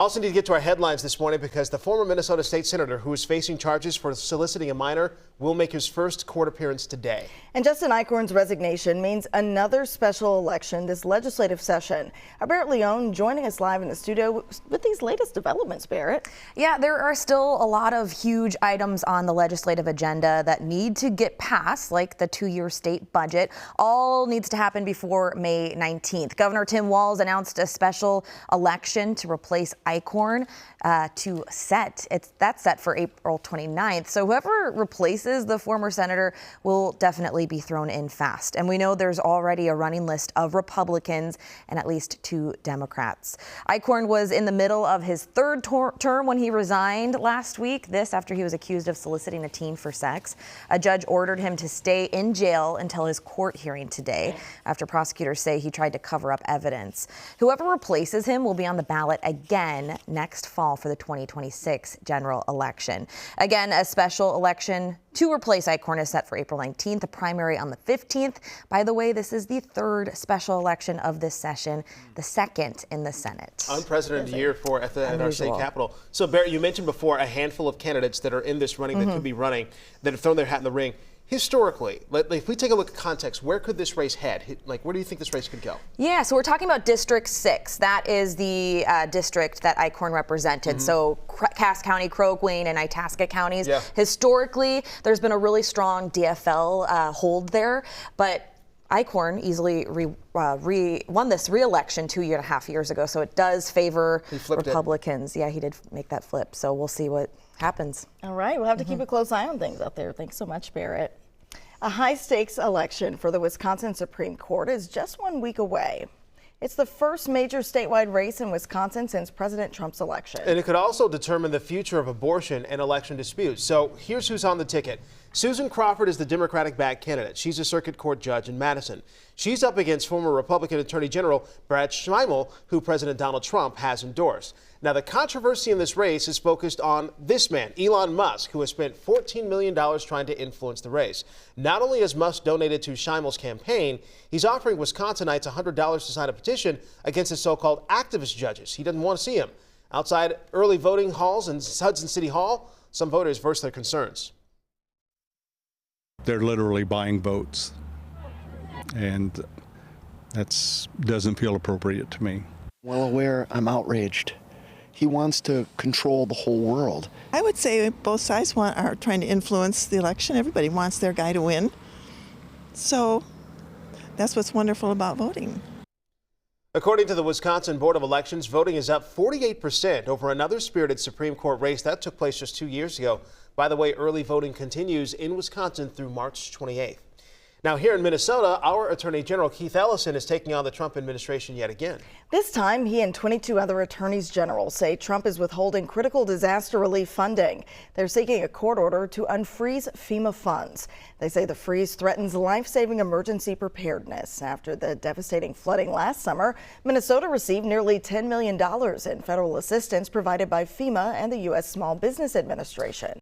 Also need to get to our headlines this morning because the former Minnesota state senator who is facing charges for soliciting a minor will make his first court appearance today. And Justin Eichorn's resignation means another special election this legislative session. Barrett Leone joining us live in the studio with these latest developments, Barrett. Yeah, there are still a lot of huge items on the legislative agenda that need to get passed, like the 2-year state budget. All needs to happen before May 19th. Governor Tim Walz announced a special election to replace Eichorn that's set for April 29th. So whoever replaces the former senator will definitely be thrown in fast. And we know there's already a running list of Republicans and at least 2 Democrats. Eichorn was in the middle of his third term when he resigned last week. This after he was accused of soliciting a teen for sex. A judge ordered him to stay in jail until his court hearing today after prosecutors say he tried to cover up evidence. Whoever replaces him will be on the ballot again next fall for the 2026 general election. Again, a special election to replace Eichorn is set for April 19th, a primary on the 15th. By the way, this is the 3rd special election of this session, the 2nd in the Senate. Unprecedented year at our state capitol. So, Barrett, you mentioned before a handful of candidates that are in this running that could be running, that have thrown their hat in the ring. Historically, if we take a look at context, where could this race head? Where do you think this race could go? Yeah, so we're talking about District 6. That is the district that Eichorn represented. So Cass County, Crow Wayne, and Itasca counties. Yeah. Historically, there's been a really strong DFL hold there, but Eichorn easily won this re-election 2.5 years ago, so it does favor Republicans. Yeah, he did make that flip, so we'll see what happens. All right, we'll have to keep a close eye on things out there. Thanks so much, Barrett. A high-stakes election for the Wisconsin Supreme Court is just 1 week away. It's the first major statewide race in Wisconsin since President Trump's election. And it could also determine the future of abortion and election disputes. So here's who's on the ticket. Susan Crawford is the Democratic-backed candidate. She's a circuit court judge in Madison. She's up against former Republican Attorney General Brad Schmeimel, who President Donald Trump has endorsed. Now, the controversy in this race is focused on this man, Elon Musk, who has spent $14 million trying to influence the race. Not only has Musk donated to Schmeimel's campaign, he's offering Wisconsinites $100 to sign a petition against his so-called activist judges. He doesn't want to see him. Outside early voting halls in Hudson City Hall, some voters voiced their concerns. They're literally buying votes, and that doesn't feel appropriate to me. Well aware, I'm outraged. He wants to control the whole world. I would say both sides are trying to influence the election. Everybody wants their guy to win. So that's what's wonderful about voting. According to the Wisconsin Board of Elections, voting is up 48% over another spirited Supreme Court race that took place just 2 years ago. By the way, early voting continues in Wisconsin through March 28th. Now, here in Minnesota, our Attorney General Keith Ellison is taking on the Trump administration yet again. This time, he and 22 other attorneys general say Trump is withholding critical disaster relief funding. They're seeking a court order to unfreeze FEMA funds. They say the freeze threatens life-saving emergency preparedness. After the devastating flooding last summer, Minnesota received nearly $10 million in federal assistance provided by FEMA and the U.S. Small Business Administration.